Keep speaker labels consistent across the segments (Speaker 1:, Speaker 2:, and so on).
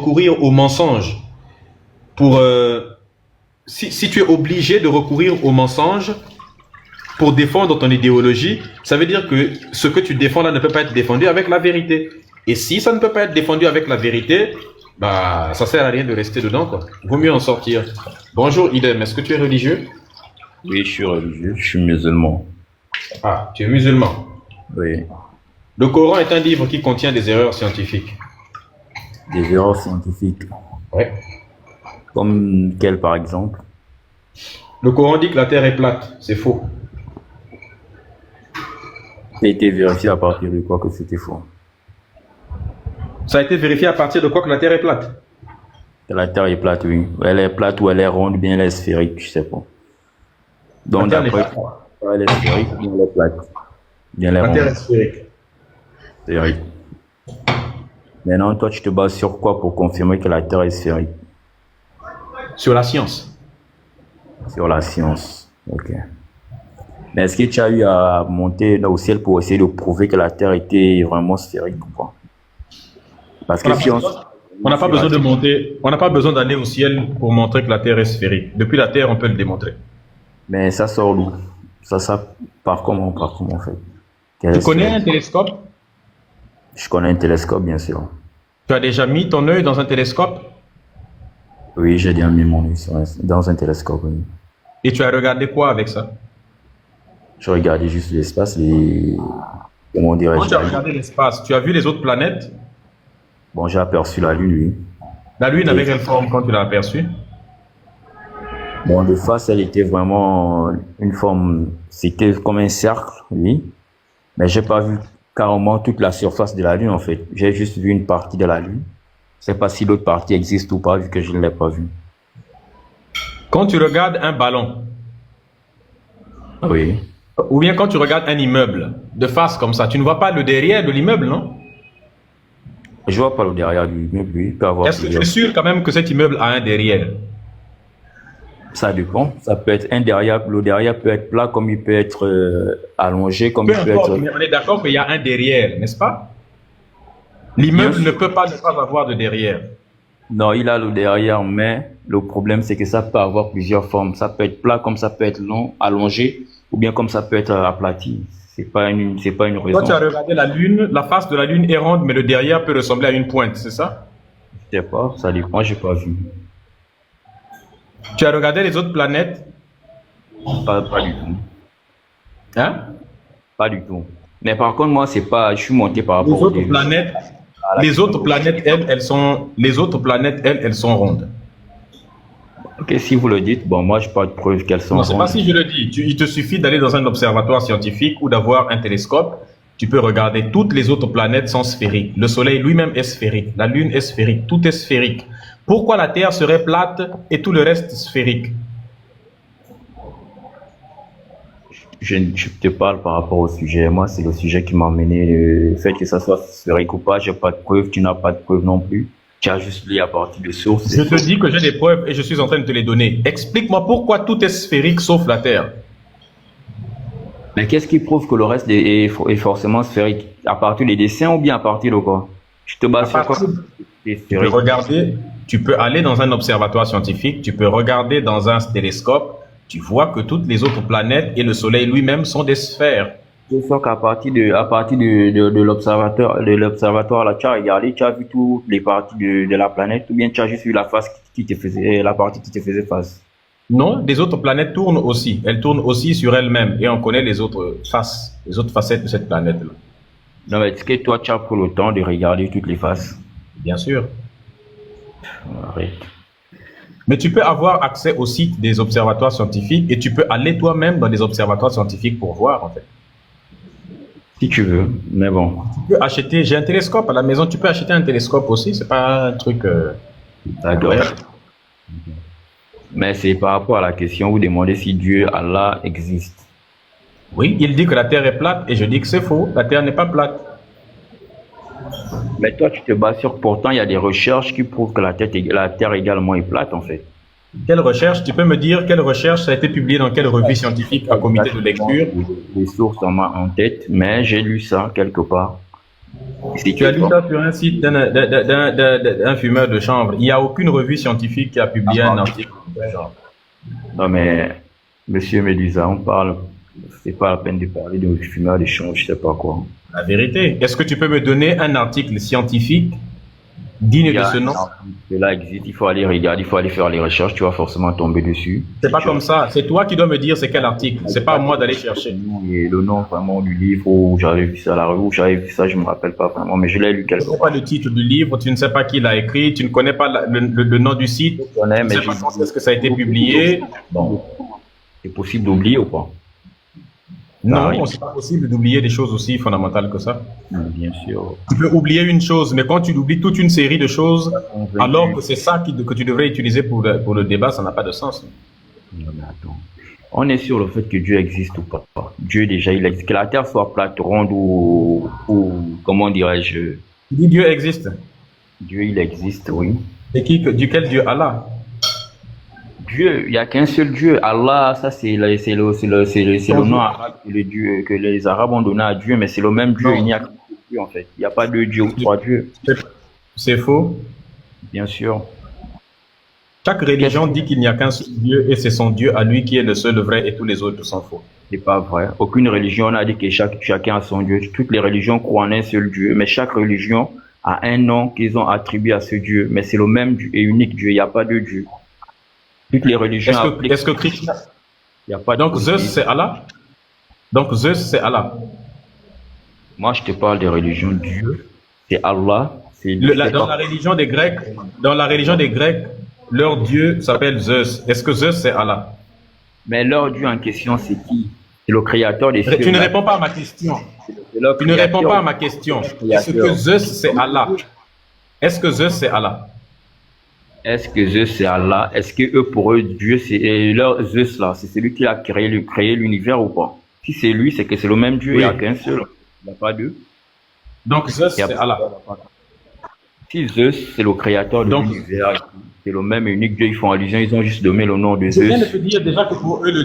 Speaker 1: recourir au mensonge pour si tu es obligé de recourir au mensonge pour défendre ton idéologie, ça veut dire que ce que tu défends là ne peut pas être défendu avec la vérité. Et si ça ne peut pas être défendu avec la vérité, bah ça sert à rien de rester dedans quoi. Vaut mieux en sortir. Bonjour Idem, est-ce que tu es religieux?
Speaker 2: Oui, je suis religieux, je suis musulman.
Speaker 1: Ah, tu es musulman.
Speaker 2: Oui,
Speaker 1: Le Coran est un livre qui contient des erreurs scientifiques.
Speaker 2: des erreurs scientifiques.
Speaker 1: Ouais.
Speaker 2: Comme quelle par exemple?
Speaker 1: Le Coran dit que la Terre est plate, c'est faux.
Speaker 2: Ça a été vérifié à partir de quoi que c'était faux.
Speaker 1: Ça a été vérifié à partir de quoi que la Terre est plate?
Speaker 2: Que la Terre est plate, oui. Elle est plate ou elle est ronde, bien elle est sphérique, je sais pas. Donc
Speaker 1: La Terre n'est
Speaker 2: d'après,
Speaker 1: pas plate.
Speaker 2: elle est sphérique, bien elle est plate. Bien elle est
Speaker 1: La Terre est
Speaker 2: ronde,
Speaker 1: sphérique.
Speaker 2: sphérique. Maintenant, toi, tu te bases sur quoi pour confirmer que la Terre est sphérique?
Speaker 1: Sur la science.
Speaker 2: Sur la science. Ok. Mais est-ce que tu as eu à monter au ciel pour essayer de prouver que la Terre était vraiment sphérique ou pas? Parce que si
Speaker 1: On n'a pas besoin de monter, on n'a pas besoin d'aller au ciel pour montrer que la Terre est sphérique. Depuis la Terre, on peut le démontrer.
Speaker 2: Mais ça sort d'où? Ça, par comment en fait?
Speaker 1: Tu connais un télescope?
Speaker 2: Je connais un télescope, bien sûr.
Speaker 1: Tu as déjà mis ton œil dans un télescope
Speaker 2: Oui, j'ai déjà mis mon œil dans un télescope, oui.
Speaker 1: et tu as regardé quoi avec ça?
Speaker 2: Je regardais juste l'espace, comment
Speaker 1: Quand
Speaker 2: dirais-je?
Speaker 1: tu as regardé l'espace, tu as vu les autres planètes?
Speaker 2: Bon, j'ai aperçu la Lune, oui.
Speaker 1: La Lune avait quelle forme quand tu l'as aperçue?
Speaker 2: Bon, de face, elle était vraiment une forme, c'était comme un cercle, oui. Mais j'ai pas vu carrément toute la surface de la Lune, en fait. J'ai juste vu une partie de la Lune. Je sais pas si l'autre partie existe ou pas, vu que je ne l'ai pas vue.
Speaker 1: Quand tu regardes un ballon,
Speaker 2: Oui.
Speaker 1: ou bien quand tu regardes un immeuble de face comme ça, tu ne vois pas le derrière de l'immeuble, non?
Speaker 2: Je vois pas le derrière du meuble, oui. Il peut avoir
Speaker 1: Est-ce que tu
Speaker 2: plusieurs.
Speaker 1: es sûr quand même que cet immeuble a un derrière?
Speaker 2: Ça dépend. Ça peut être un derrière. Le derrière peut être plat, comme il peut être allongé, comme
Speaker 1: Peu
Speaker 2: il peut
Speaker 1: importe,
Speaker 2: être.
Speaker 1: mais on est d'accord qu'il y a un derrière, n'est-ce pas?
Speaker 2: Bien
Speaker 1: L'immeuble ne
Speaker 2: sûr.
Speaker 1: peut pas ne pas avoir de derrière.
Speaker 2: Non, il a le derrière, mais le problème, c'est que ça peut avoir plusieurs formes. Ça peut être plat, comme ça peut être long, allongé, ou bien comme ça peut être aplati. C'est pas une
Speaker 1: Toi,
Speaker 2: raison.
Speaker 1: tu as regardé la Lune, la face de la Lune est ronde, mais le derrière peut ressembler à une pointe, c'est ça?
Speaker 2: Je sais pas, ça dépend, j'ai pas vu.
Speaker 1: Tu as regardé les autres planètes,
Speaker 2: Pas du tout.
Speaker 1: hein?
Speaker 2: Pas du tout. Mais par contre, moi, c'est pas, je suis monté par
Speaker 1: Les
Speaker 2: rapport au
Speaker 1: autres
Speaker 2: début.
Speaker 1: planètes,
Speaker 2: À la-
Speaker 1: les autres planètes, les autres planètes, elles sont rondes.
Speaker 2: Ok, si vous le dites, bon, moi, j'ai pas de preuve qu'elles sont
Speaker 1: Non, c'est pas
Speaker 2: rondes.
Speaker 1: si je le dis. Il te suffit d'aller dans un observatoire scientifique ou d'avoir un télescope. Tu peux regarder. Toutes les autres planètes sont sphériques. Le Soleil lui-même est sphérique. La Lune est sphérique. Tout est sphérique. Pourquoi la Terre serait plate et tout le reste sphérique?
Speaker 2: Je te parle par rapport au sujet. Moi, c'est le sujet qui m'a amené. Le fait que ça soit sphérique ou pas, j'ai pas de preuve. Tu n'as pas de preuve non plus. Tu as juste lu à partir de sources.
Speaker 1: Je te dis que j'ai des preuves et je suis en train de te les donner. Explique-moi pourquoi tout est sphérique sauf la Terre.
Speaker 2: Mais qu'est-ce qui prouve que le reste est forcément sphérique? À partir des dessins ou bien à partir de quoi? Tu te bases
Speaker 1: À
Speaker 2: sur quoi?
Speaker 1: partir
Speaker 2: C'est
Speaker 1: Tu peux
Speaker 2: sphérique.
Speaker 1: regarder, tu peux aller dans un observatoire scientifique, tu peux regarder dans un télescope, tu vois que toutes les autres planètes et le Soleil lui-même sont des sphères.
Speaker 2: C'est sûr qu'à partir de l'observatoire, là, tu as regardé, tu as vu toutes les parties de la planète, ou bien tu as juste vu la face qui te faisait, la partie qui te faisait face.
Speaker 1: Non, les autres planètes tournent aussi. Elles tournent aussi sur elles-mêmes et on connaît les autres faces, les autres facettes de cette planète-là.
Speaker 2: Non, mais est-ce que toi, tu as pris le temps de regarder toutes les faces?
Speaker 1: Bien sûr.
Speaker 2: Arrête.
Speaker 1: Mais tu peux avoir accès au site des observatoires scientifiques et tu peux aller toi-même dans des observatoires scientifiques pour voir, en fait.
Speaker 2: Si tu veux, mais bon.
Speaker 1: Tu peux acheter, j'ai un télescope à la maison, tu peux acheter un télescope aussi, c'est pas un truc
Speaker 2: D'accord.
Speaker 1: incroyable.
Speaker 2: Mais c'est par rapport à la question, vous demandez si Dieu, Allah existe.
Speaker 1: Oui, il dit que la Terre est plate et je dis que c'est faux, la Terre n'est pas plate.
Speaker 2: Mais toi, tu te bases sur, pourtant, il y a des recherches qui prouvent que la Terre également est plate, en fait.
Speaker 1: Quelle recherche, tu peux me dire quelle recherche ça a été publié dans quelle revue scientifique à comité de lecture?
Speaker 2: Les sources en tête, mais j'ai lu ça quelque part. Si
Speaker 1: Tu as lu ça sur un site d'un fumeur de chanvre. Il n'y a aucune revue scientifique qui a publié un article de ce genre.
Speaker 2: Non, mais, monsieur Médusa, on parle, c'est pas la peine de parler de fumeur de chanvre, je sais pas quoi.
Speaker 1: La vérité. Est-ce que tu peux me donner un article scientifique digne de ce nom?
Speaker 2: Cela existe, il faut aller regarder, il faut aller faire les recherches, tu vas forcément tomber dessus.
Speaker 1: C'est pas comme ça. C'est toi qui dois me dire c'est quel article. C'est pas à moi d'aller chercher.
Speaker 2: Et le nom vraiment du livre où j'avais vu ça à la revue, où j'avais vu ça, je me rappelle pas vraiment, mais je l'ai lu quelque
Speaker 1: Tu ne sais pas le titre du livre, tu ne sais pas qui l'a écrit, tu ne connais pas le nom du site, tu ne sais pas quand est-ce que ça a été publié.
Speaker 2: Bon, c'est possible d'oublier ou pas?
Speaker 1: Non, c'est pas possible d'oublier des choses aussi fondamentales que ça.
Speaker 2: Bien sûr.
Speaker 1: Tu peux oublier une chose, mais quand tu oublies toute une série de choses, alors que c'est ça que tu devrais utiliser pour le débat, ça n'a pas de sens.
Speaker 2: Non, mais attends. On est sur le fait que Dieu existe ou pas. Dieu déjà, il existe. Que la terre soit plate, ronde ou comment dirais-je?
Speaker 1: Tu dis Dieu existe.
Speaker 2: Dieu, il existe, oui.
Speaker 1: Et duquel Dieu? Allah.
Speaker 2: Dieu, il n'y a qu'un seul Dieu. Allah, ça c'est le nom arabe que les Arabes ont donné à Dieu, mais c'est le même Dieu.
Speaker 1: Non.
Speaker 2: Il n'y a qu'un seul Dieu en fait. Il n'y a pas deux dieux ou trois dieux.
Speaker 1: C'est faux.
Speaker 2: Bien sûr.
Speaker 1: Chaque religion dit qu'il n'y a qu'un seul Dieu et c'est son Dieu à lui qui est le seul vrai et tous les autres sont faux.
Speaker 2: C'est pas vrai. Aucune religion n'a dit que chacun a son Dieu. Toutes les religions croient en un seul Dieu, mais chaque religion a un nom qu'ils ont attribué à ce Dieu. Mais c'est le même Dieu et unique Dieu. Il n'y a pas deux dieux. Toutes les religions.
Speaker 1: Est-ce que Christ...
Speaker 2: Il y a pas de
Speaker 1: Donc Zeus c'est Allah? Donc Zeus c'est Allah.
Speaker 2: Moi je te parle des religions. Dieu, c'est Allah.
Speaker 1: Dans la religion des Grecs, leur Dieu s'appelle Zeus. Est-ce que Zeus c'est Allah?
Speaker 2: Mais leur Dieu en question c'est qui? C'est le créateur des cieux.
Speaker 1: Tu ne réponds pas à ma question. Tu ne réponds pas à ma question. Est-ce que Zeus c'est Allah? Est-ce que Zeus c'est Allah?
Speaker 2: Est-ce que Zeus c'est Allah? Est-ce que eux pour eux Dieu c'est leur Zeus là, c'est celui qui a créé l'univers ou pas? Si c'est lui, c'est que c'est le même Dieu, il n'y a qu'un seul. Il n'y a pas deux.
Speaker 1: Donc Zeus c'est Allah.
Speaker 2: Si Zeus c'est le créateur de l'univers, c'est le même et unique Dieu, ils font allusion, ils ont juste donné le nom de Zeus.
Speaker 1: Je viens de te dire déjà que pour eux le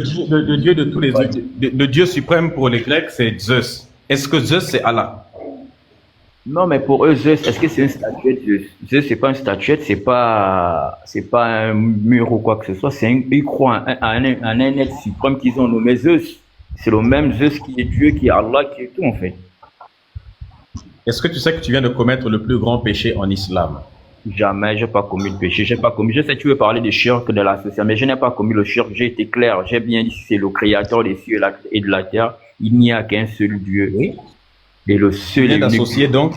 Speaker 1: Dieu de tous les dieux, le Dieu suprême pour les Grecs c'est Zeus. Est-ce que Zeus c'est Allah?
Speaker 2: Non, mais pour eux, Zeus, est-ce que c'est une statuette? Zeus, c'est pas une statuette, c'est pas un mur ou quoi que ce soit. Ils croient en un être suprême qu'ils ont nommé Zeus. C'est le même Zeus qui est Dieu, qui est Allah, qui est tout, en fait.
Speaker 1: Est-ce que tu sais que tu viens de commettre le plus grand péché en islam?
Speaker 2: Jamais, j'ai pas commis de péché, j'ai pas commis. Je sais que tu veux parler de shirk de la société, mais je n'ai pas commis le shirk, j'ai été clair. J'ai bien dit, c'est le créateur des cieux et de la terre. Il n'y a qu'un seul Dieu.
Speaker 1: Oui.
Speaker 2: Et le seul
Speaker 1: vient d'associer donc,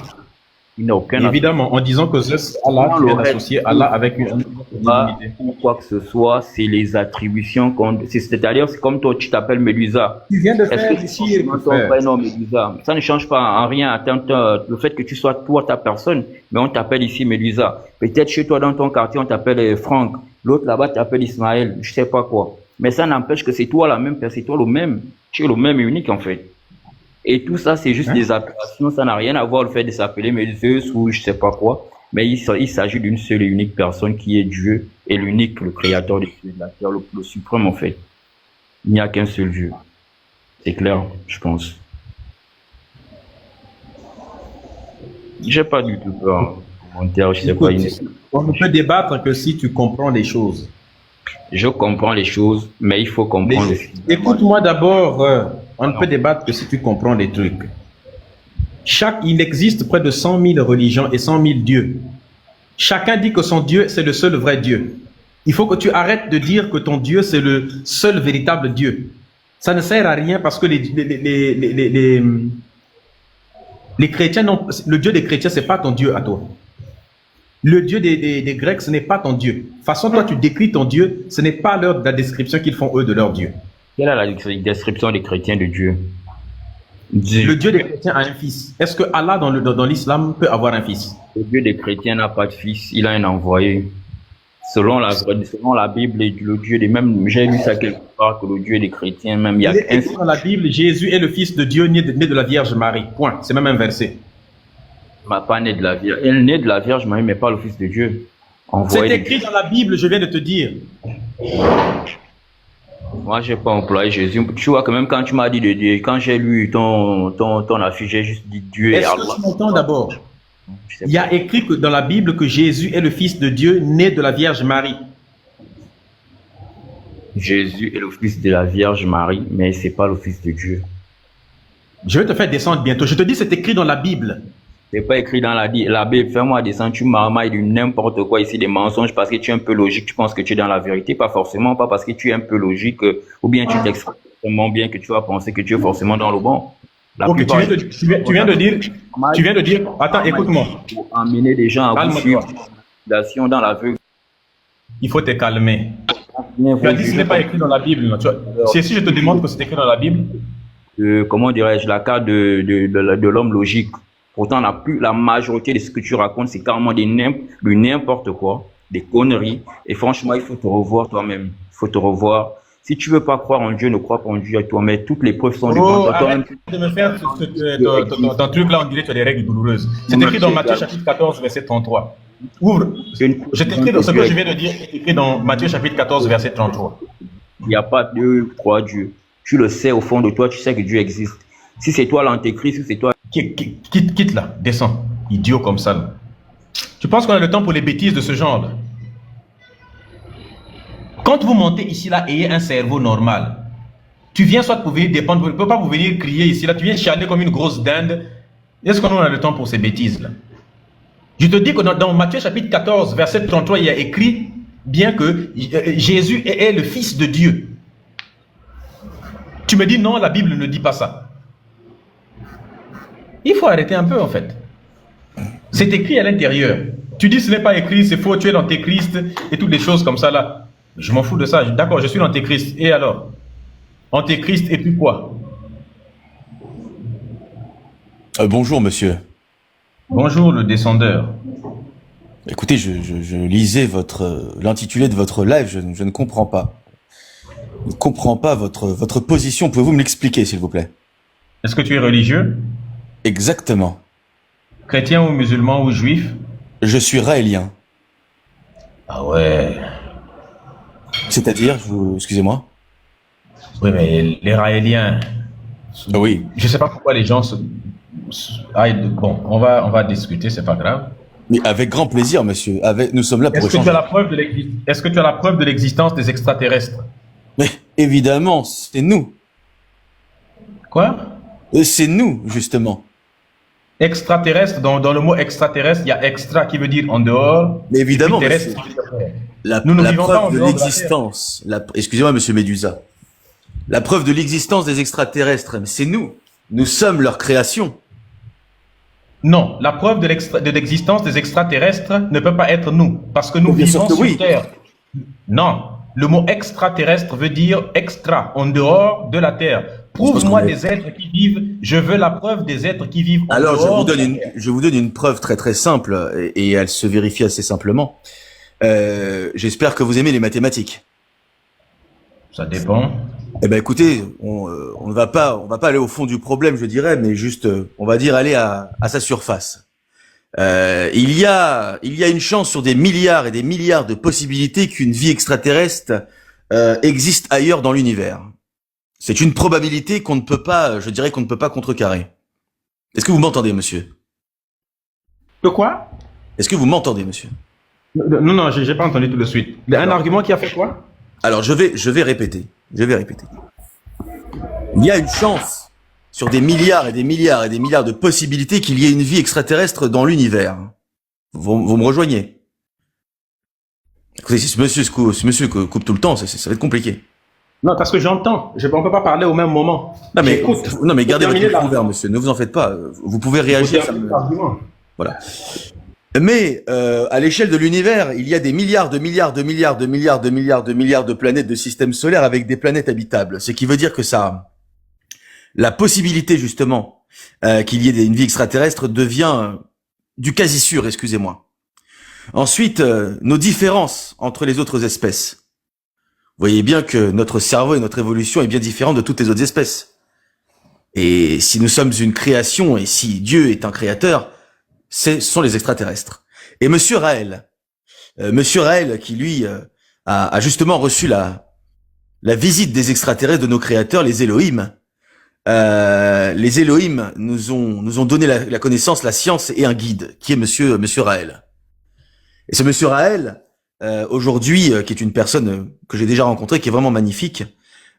Speaker 2: il n'a aucun
Speaker 1: évidemment, en disant que Zeus, Allah, tu viens d'associer Allah avec une divinité.
Speaker 2: Ou quoi que ce soit, c'est les attributions c'est-à-dire, c'est comme toi, tu t'appelles Médusa.
Speaker 1: Tu viens de faire ici
Speaker 2: ton prénom Médusa. Ça ne change pas en rien le fait que tu sois toi, ta personne, mais on t'appelle ici Médusa. Peut-être chez toi, dans ton quartier, on t'appelle Franck. L'autre là-bas t'appelle Ismaël, je sais pas quoi. Mais ça n'empêche que c'est toi la même personne, c'est toi le même. Tu es le même et unique, en fait. Et tout ça, c'est juste des appellations, ça n'a rien à voir le fait de s'appeler Zeus ou je sais pas quoi. Mais il s'agit d'une seule et unique personne qui est Dieu et l'unique, le créateur des cieux et de la terre, le suprême en fait. Il n'y a qu'un seul Dieu. C'est clair, je pense. J'ai pas du tout peur. Commentaire, je sais pas.
Speaker 1: On ne peut débattre que si tu comprends les choses.
Speaker 2: Je comprends les choses, mais il faut comprendre.
Speaker 1: Écoute-moi d'abord. On ne peut débattre que si tu comprends les trucs. Il existe près de 100 000 religions et 100 000 dieux. Chacun dit que son Dieu, c'est le seul vrai Dieu. Il faut que tu arrêtes de dire que ton Dieu, c'est le seul véritable Dieu. Ça ne sert à rien parce que les chrétiens, le Dieu des chrétiens, c'est pas ton Dieu à toi. Le Dieu des Grecs, ce n'est pas ton Dieu. De toute façon, toi, tu décris ton Dieu, ce n'est pas la description qu'ils font eux de leur Dieu.
Speaker 2: Quelle est la description des chrétiens de Dieu?
Speaker 1: Le Dieu des chrétiens a un fils. Est-ce que Allah dans l'islam peut avoir un fils?
Speaker 2: Le Dieu des chrétiens n'a pas de fils, il a un envoyé. Selon la Bible, le Dieu des même, j'ai lu ça quelque part que le Dieu des chrétiens même, il y a
Speaker 1: dans la Bible, Jésus est le fils de Dieu né de la Vierge Marie. Point. C'est même un verset.
Speaker 2: Pas né de la Vierge. Elle est née de la Vierge Marie, mais pas le fils de Dieu.
Speaker 1: C'est écrit dans la Bible, je viens de te dire.
Speaker 2: Moi, j'ai pas employé Jésus. Tu vois, quand même, quand tu m'as dit de Dieu, quand j'ai lu ton affiche, j'ai juste dit Dieu et
Speaker 1: Est-ce que
Speaker 2: Allah.
Speaker 1: tu m'entends d'abord?
Speaker 2: Je sais
Speaker 1: Il y
Speaker 2: pas.
Speaker 1: a écrit que dans la Bible que Jésus est le Fils de Dieu, né de la Vierge Marie.
Speaker 2: Jésus est le fils de la Vierge Marie, mais c'est pas le fils de Dieu.
Speaker 1: Je vais te faire descendre bientôt. Je te dis, c'est écrit dans la Bible.
Speaker 2: C'est pas écrit dans la Bible. Fais-moi descendre, tu marmailles du n'importe quoi ici, des mensonges parce que tu es un peu logique, tu penses que tu es dans la vérité, pas forcément, pas parce que tu es un peu logique, ou bien tu t'exprimes tellement bien que tu vas penser que tu es forcément dans le bon. La
Speaker 1: Ok,
Speaker 2: plupart
Speaker 1: tu viens de dire, attends, écoute-moi.
Speaker 2: pour amener des gens à vous
Speaker 1: Calme-toi.
Speaker 2: suivre dans l'aveugle.
Speaker 1: Il faut te calmer.
Speaker 2: Bien,
Speaker 1: Tu as
Speaker 2: vous
Speaker 1: dit que ce
Speaker 2: jugez
Speaker 1: n'est pas écrit dans la Bible. Non. Si je te demande que c'est écrit dans la Bible,
Speaker 2: comment dirais-je, la carte de l'homme logique. Pourtant, la majorité de ce que tu racontes, c'est carrément du n'importe quoi, des conneries. Et franchement, il faut te revoir toi-même. Il faut te revoir. Si tu veux pas croire en Dieu, ne crois pas en Dieu à toi, mais toutes les preuves sont devant toi.
Speaker 1: arrête de me faire ton truc là, on dirait que tu as des règles douloureuses. C'est écrit dans Matthieu chapitre 14, verset 33. Ouvre. Je t'écris dans ce que je viens de dire, c'est écrit dans Matthieu chapitre 14, verset 33.
Speaker 2: Il n'y a pas de trois dieux. Tu le sais au fond de toi, tu sais que Dieu existe. Si c'est toi l'antéchrist, si c'est toi...
Speaker 1: Quitte là, descends. Idiot comme ça. Là. Tu penses qu'on a le temps pour les bêtises de ce genre là? Quand vous montez ici là, ayez un cerveau normal. Tu viens soit pour venir dépendre, vous ne pouvez pas vous venir crier ici là, tu viens chialer comme une grosse dinde. Est-ce qu'on a le temps pour ces bêtises là? Je te dis que dans Matthieu chapitre 14, verset 33, il y a écrit bien que Jésus est le Fils de Dieu. Tu me dis non, la Bible ne dit pas ça. Il faut arrêter un peu en fait. C'est écrit à l'intérieur. Tu dis ce n'est pas écrit, c'est faux, tu es l'antéchrist et toutes les choses comme ça là. Je m'en fous de ça. D'accord, je suis l'antéchrist. Et alors? Antéchrist et puis quoi?
Speaker 3: Bonjour monsieur.
Speaker 1: Bonjour le descendeur.
Speaker 3: Écoutez, je lisais l'intitulé de votre live, je ne comprends pas. Je ne comprends pas votre position. Pouvez-vous me l'expliquer, s'il vous plaît?
Speaker 1: Est-ce que tu es religieux?
Speaker 3: Exactement.
Speaker 1: Chrétien ou musulman ou juif?
Speaker 3: Je suis raélien.
Speaker 1: Ah ouais.
Speaker 3: C'est-à-dire, excusez-moi?
Speaker 1: Oui, mais les Raéliens...
Speaker 3: Oui.
Speaker 1: Je ne sais pas pourquoi les gens bon, on va discuter, c'est pas grave.
Speaker 3: Mais avec grand plaisir, monsieur. Nous sommes là pour
Speaker 1: Est-ce que
Speaker 3: échanger.
Speaker 1: tu as la preuve de l'existence des extraterrestres?
Speaker 3: Mais évidemment, c'est nous.
Speaker 1: Quoi?
Speaker 3: C'est nous, justement.
Speaker 1: Extraterrestre, dans le mot extraterrestre, il y a extra qui veut dire en dehors.
Speaker 3: Mais évidemment,
Speaker 1: et puis terrestre
Speaker 3: monsieur.
Speaker 1: qui veut dire
Speaker 3: La
Speaker 1: Nous ne vivons pas en
Speaker 3: preuve de
Speaker 1: dehors de la
Speaker 3: l'existence. Excusez-moi, monsieur Médusa. La preuve de l'existence des extraterrestres, c'est nous. Nous sommes leur création.
Speaker 1: Non, la preuve de l'existence des extraterrestres ne peut pas être nous, parce que nous
Speaker 3: Bien sûr
Speaker 1: vivons
Speaker 3: que
Speaker 1: sur
Speaker 3: oui.
Speaker 1: Terre. Non, le mot extraterrestre veut dire extra, en dehors de la Terre. Prouve-moi
Speaker 3: qu'on est-
Speaker 1: des êtres qui vivent, je veux la preuve des êtres qui vivent en
Speaker 3: Alors,
Speaker 1: dehors de la Terre.
Speaker 3: je vous donne une preuve très très simple, et elle se vérifie assez simplement. J'espère que vous aimez les mathématiques.
Speaker 1: Ça dépend.
Speaker 3: Eh ben, écoutez, on ne va pas aller au fond du problème, je dirais, mais juste, on va dire aller à sa surface. Il y a une chance sur des milliards et des milliards de possibilités qu'une vie extraterrestre existe ailleurs dans l'univers. C'est une probabilité qu'on ne peut pas, je dirais qu'on ne peut pas contrecarrer. Est-ce que vous m'entendez, monsieur?
Speaker 1: De quoi?
Speaker 3: Est-ce que vous m'entendez, monsieur?
Speaker 1: Non, j'ai pas entendu tout de suite. Un argument qui a fait quoi?
Speaker 3: Alors, je vais répéter. Il y a une chance sur des milliards et des milliards et des milliards de possibilités qu'il y ait une vie extraterrestre dans l'univers. Vous me rejoignez? Écoutez, si ce monsieur coupe tout le temps, ça va être compliqué.
Speaker 1: Non, parce que j'entends. On peut pas parler au même moment.
Speaker 3: Non, mais gardez votre
Speaker 1: terminer
Speaker 3: micro ouvert, monsieur. Ne vous en faites pas. Vous pouvez réagir. Voilà. Mais à l'échelle de l'univers, il y a des milliards de milliards de milliards de milliards de milliards de milliards de planètes de systèmes solaires avec des planètes habitables. Ce qui veut dire que la possibilité justement qu'il y ait une vie extraterrestre devient du quasi sûr, excusez-moi. Ensuite, nos différences entre les autres espèces. Vous voyez bien que notre cerveau et notre évolution est bien différent de toutes les autres espèces. Et si nous sommes une création et si Dieu est un créateur, ce sont les extraterrestres. Et Monsieur Raël qui lui a justement reçu la visite des extraterrestres de nos créateurs, les Elohim. Les Elohim nous ont donné la connaissance, la science et un guide, qui est Monsieur Raël. Et ce Monsieur Raël, aujourd'hui, qui est une personne que j'ai déjà rencontrée, qui est vraiment magnifique,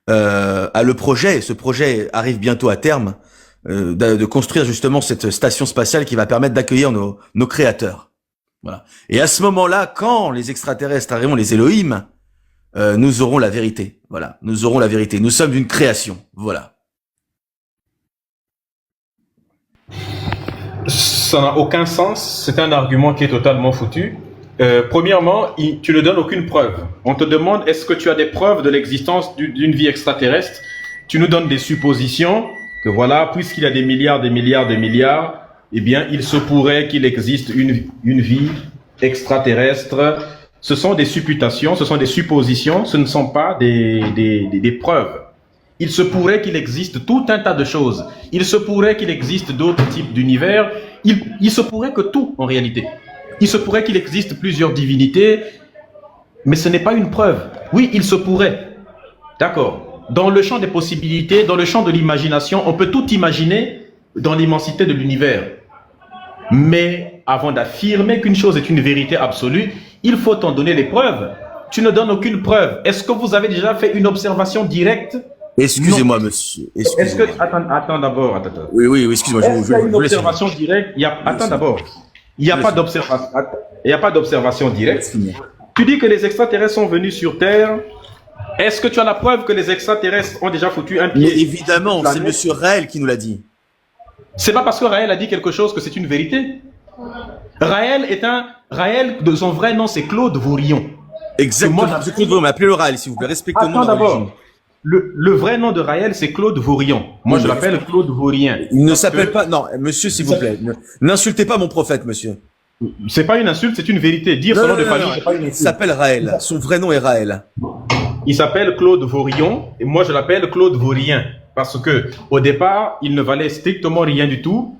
Speaker 3: a le projet, ce projet arrive bientôt à terme, de construire justement cette station spatiale qui va permettre d'accueillir nos créateurs. Voilà. Et à ce moment-là, quand les extraterrestres arriveront, les Elohim, nous aurons la vérité. Voilà, nous aurons la vérité. Nous sommes une création. Voilà.
Speaker 1: Ça n'a aucun sens. C'est un argument qui est totalement foutu. Premièrement, tu ne donnes aucune preuve. On te demande, est-ce que tu as des preuves de l'existence d'une vie extraterrestre? Tu nous donnes des suppositions que voilà, puisqu'il y a des milliards, eh bien, il se pourrait qu'il existe une vie extraterrestre. Ce sont des supputations, ce sont des suppositions, ce ne sont pas des preuves. Il se pourrait qu'il existe tout un tas de choses. Il se pourrait qu'il existe d'autres types d'univers. Il se pourrait que tout, en réalité. Il se pourrait qu'il existe plusieurs divinités, mais ce n'est pas une preuve. Oui, il se pourrait. D'accord. Dans le champ des possibilités, dans le champ de l'imagination, on peut tout imaginer dans l'immensité de l'univers. Mais avant d'affirmer qu'une chose est une vérité absolue, il faut en donner les preuves. Tu ne donnes aucune preuve. Est-ce que vous avez déjà fait une observation directe?
Speaker 3: Excusez-moi, monsieur.
Speaker 1: Est-ce que... Attends d'abord. Attends.
Speaker 3: Oui, excusez-moi.
Speaker 1: Est-ce qu'il y a une observation directe? Attends d'abord. Il n'y a pas d'observation. Il n'y a pas d'observation directe. Tu dis que les extraterrestres sont venus sur Terre. Est-ce que tu as la preuve que les extraterrestres ont déjà foutu un pied?
Speaker 3: Mais évidemment, c'est Monsieur Raël qui nous l'a dit. C'est
Speaker 1: pas parce que Raël a dit quelque chose que c'est une vérité. Raël, de son vrai nom, c'est Claude Vaurion.
Speaker 3: Exactement. Vous m'appelez le Raël, s'il vous plaît. Respectez-moi.
Speaker 1: Attends d'abord. Le vrai nom de Raël, c'est Claude Vaurion. Moi, je l'appelle Claude Vaurien.
Speaker 3: Il ne s'appelle pas... Non, monsieur, s'il vous plaît. N'insultez pas mon prophète, monsieur.
Speaker 1: C'est pas une insulte, c'est une vérité. Dire son nom de famille, c'est pas une insulte.
Speaker 3: Il s'appelle Raël. Son vrai nom est Raël.
Speaker 1: Il s'appelle Claude Vaurion et moi, je l'appelle Claude Vaurien. Parce que au départ, il ne valait strictement rien du tout.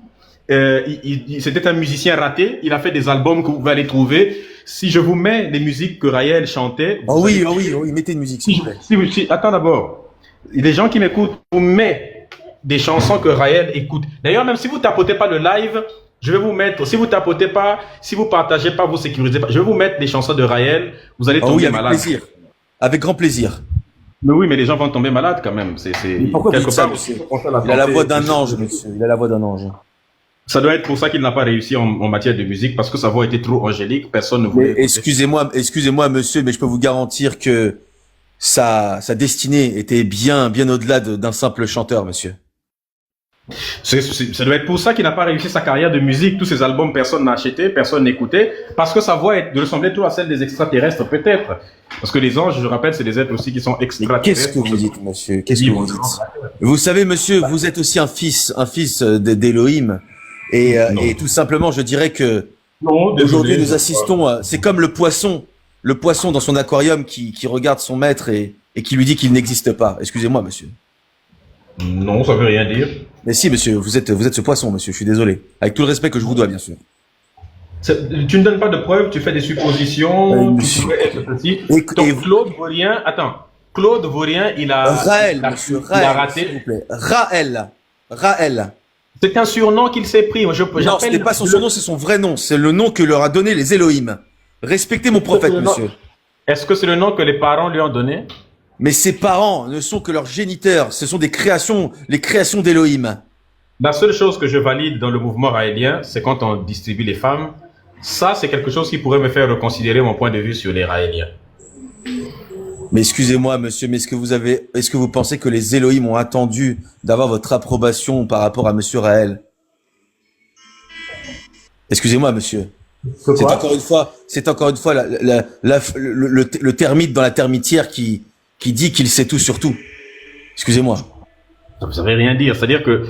Speaker 1: C'était un musicien raté. Il a fait des albums que vous pouvez aller trouver. Si je vous mets les musiques que Raël chantait...
Speaker 3: Oh oui, mettez une musique, s'il vous plaît.
Speaker 1: Attends d'abord. Les gens qui m'écoutent, vous mettez des chansons que Raël écoute. D'ailleurs, même si vous tapotez pas le live, je vais vous mettre... Si vous tapotez pas, si vous partagez pas, vous sécurisez pas, je vais vous mettre des chansons de Raël. Vous allez tomber malade.
Speaker 3: Avec plaisir. Avec grand plaisir.
Speaker 1: Mais oui, mais les gens vont tomber malades quand même.
Speaker 3: Pourquoi quelque part, monsieur? Il a la voix d'un ange, monsieur. Il a la voix d'un ange. Ça
Speaker 1: doit être pour ça qu'il n'a pas réussi en matière de musique, parce que sa voix était trop angélique, personne ne voulait.
Speaker 3: Excusez-moi, monsieur, mais je peux vous garantir que sa destinée était bien au-delà d'un simple chanteur, monsieur.
Speaker 1: Ça doit être pour ça qu'il n'a pas réussi sa carrière de musique. Tous ses albums, personne n'a acheté, personne n'écoutait, parce que sa voix ressemblait tout à celle des extraterrestres, peut-être. Parce que les anges, je rappelle, c'est des êtres aussi qui sont extraterrestres.
Speaker 3: Qu'est-ce que vous dites, monsieur? Qu'est-ce que vous dites? Vous savez, monsieur, vous êtes aussi un fils d'Elohim. Et tout simplement, je dirais que aujourd'hui, nous assistons. C'est comme le poisson dans son aquarium qui regarde son maître et qui lui dit qu'il n'existe pas. Excusez-moi, monsieur.
Speaker 1: Non, ça veut rien dire.
Speaker 3: Mais si, monsieur, vous êtes ce poisson, monsieur. Je suis désolé. Avec tout le respect que je vous dois, bien sûr.
Speaker 1: Tu ne donnes pas de preuves, tu fais des suppositions. Tu pourrais être petit. Donc Claude Vaurien, Claude Vaurien, il a
Speaker 3: Raël, monsieur, Raël,
Speaker 1: il a raté.
Speaker 3: S'il vous plaît. Raël.
Speaker 1: C'est un surnom qu'il s'est pris.
Speaker 3: Non, ce n'est pas son surnom, c'est son vrai nom. C'est le nom que leur a donné les Elohim. Respectez mon prophète, monsieur.
Speaker 1: Est-ce que c'est le nom que les parents lui ont donné?
Speaker 3: Mais ses parents ne sont que leurs géniteurs. Ce sont les créations d'Elohim.
Speaker 1: La seule chose que je valide dans le mouvement raélien, c'est quand on distribue les femmes. Ça, c'est quelque chose qui pourrait me faire reconsidérer mon point de vue sur les raéliens.
Speaker 3: Mais excusez-moi, monsieur, mais est-ce que vous pensez que les Elohim ont attendu d'avoir votre approbation par rapport à monsieur Raël? Excusez-moi, monsieur. C'est encore une fois le termite dans la termitière qui dit qu'il sait tout sur tout. Excusez-moi.
Speaker 1: Ça ne veut rien dire. C'est-à-dire que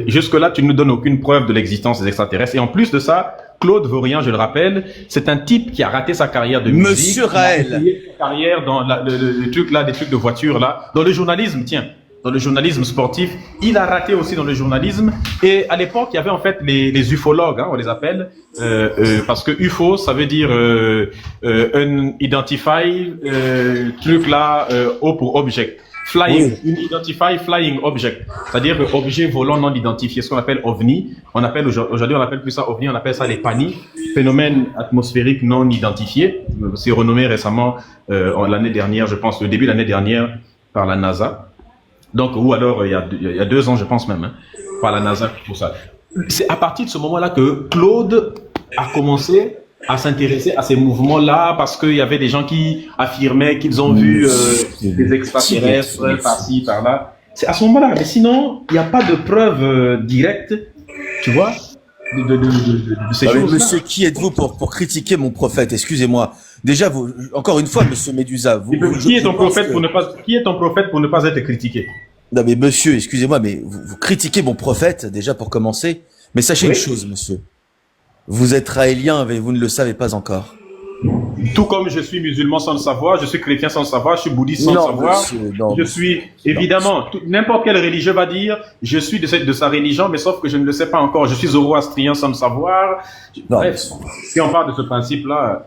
Speaker 1: jusque-là, tu ne nous donnes aucune preuve de l'existence des extraterrestres. Et en plus de ça, Claude Vaurien, je le rappelle, c'est un type qui a raté sa carrière de musique.
Speaker 3: Monsieur Raël.
Speaker 1: Il a raté sa carrière dans des trucs de voiture là, dans le journalisme, tiens. dans le journalisme sportif, il a raté aussi dans le journalisme. Et à l'époque, il y avait en fait les ufologues, hein, on les appelle, parce que UFO, ça veut dire un identify truc là, O pour object. Flying,
Speaker 3: Oui.
Speaker 1: identify flying object, c'est-à-dire objet volant non identifié, ce qu'on appelle OVNI. On appelle aujourd'hui, on appelle plus ça OVNI, on appelle ça les PANI, phénomènes atmosphériques non identifiés. C'est renommé récemment l'année dernière, je pense, le début de l'année dernière par la NASA. Donc, ou alors il y a 2 ans, je pense même, hein, par la NASA pour ça. C'est à partir de ce moment-là que Claude a commencé à s'intéresser à ces mouvements-là parce qu'il y avait des gens qui affirmaient qu'ils ont vu des extraterrestres par-ci, par-là. C'est à ce moment-là. Mais sinon, il n'y a pas de preuves directes, tu vois, de ces
Speaker 3: Ah oui,
Speaker 1: choses-là.
Speaker 3: monsieur, qui êtes-vous pour critiquer mon prophète? Excusez-moi. Déjà, vous, encore une fois, monsieur Médusa,
Speaker 1: Qui est ton prophète pour ne pas être critiqué?
Speaker 3: Non mais monsieur, excusez-moi, mais vous critiquez mon prophète, déjà pour commencer. Mais sachez
Speaker 1: Oui.
Speaker 3: une chose, monsieur. Vous êtes raélien, mais vous ne le savez pas encore.
Speaker 1: Tout comme je suis musulman sans le savoir, je suis chrétien sans le savoir, je suis bouddhiste sans le savoir.
Speaker 3: Monsieur, non.
Speaker 1: Je suis, évidemment, n'importe quel religieux va dire, je suis de sa religion, mais sauf que je ne le sais pas encore. Je suis zoroastrien sans le savoir.
Speaker 3: Non.
Speaker 1: Bref, si on parle de ce principe-là,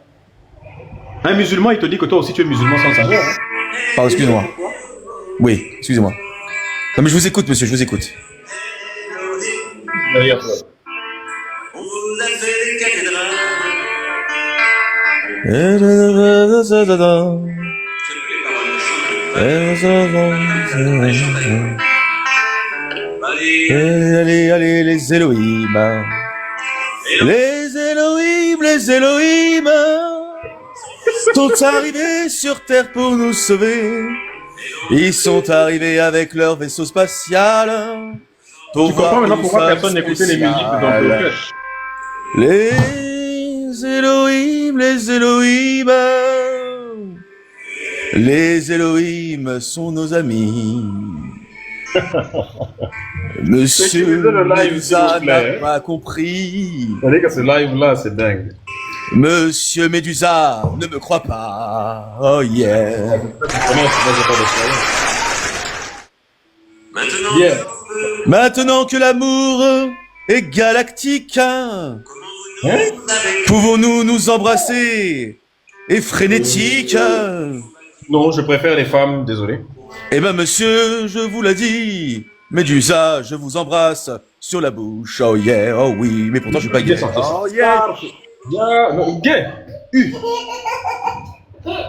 Speaker 1: un musulman, il te dit que toi aussi tu es musulman sans le savoir. Hein.
Speaker 3: Pardon, excusez-moi. Oui, excusez-moi. Non mais je vous écoute, monsieur, je vous écoute.
Speaker 1: Derrière toi.
Speaker 3: Allez, allez, les Elohim. Les Elohim, les Elohim sont arrivés sur Terre pour nous sauver. Ils sont arrivés avec leur vaisseau spatial pour
Speaker 1: Tu comprends
Speaker 3: voir
Speaker 1: maintenant
Speaker 3: nous
Speaker 1: pourquoi
Speaker 3: sommes
Speaker 1: personne n'écoutait les musiques de ton
Speaker 3: spéciales.
Speaker 1: prophète?
Speaker 3: Les Elohim, les Elohim. Les Elohim sont nos amis. Monsieur
Speaker 1: Utilisez le live,
Speaker 3: Médusa
Speaker 1: s'il vous plaît.
Speaker 3: n'a pas compris.
Speaker 1: Vous savez que ce live-là, c'est dingue.
Speaker 3: Monsieur Médusa ne me croit pas. Oh yeah.
Speaker 4: Maintenant,
Speaker 1: Yeah.
Speaker 3: Maintenant que l'amour est galactique, pouvons-nous nous embrasser et frénétique?
Speaker 1: Non, je préfère les femmes, désolé.
Speaker 3: Eh ben monsieur, je vous l'ai dit. Médusa, je vous embrasse sur la bouche. Oh yeah, oh oui, mais pourtant je suis pas gay. Oh yeah.
Speaker 1: Yeah, non, gay.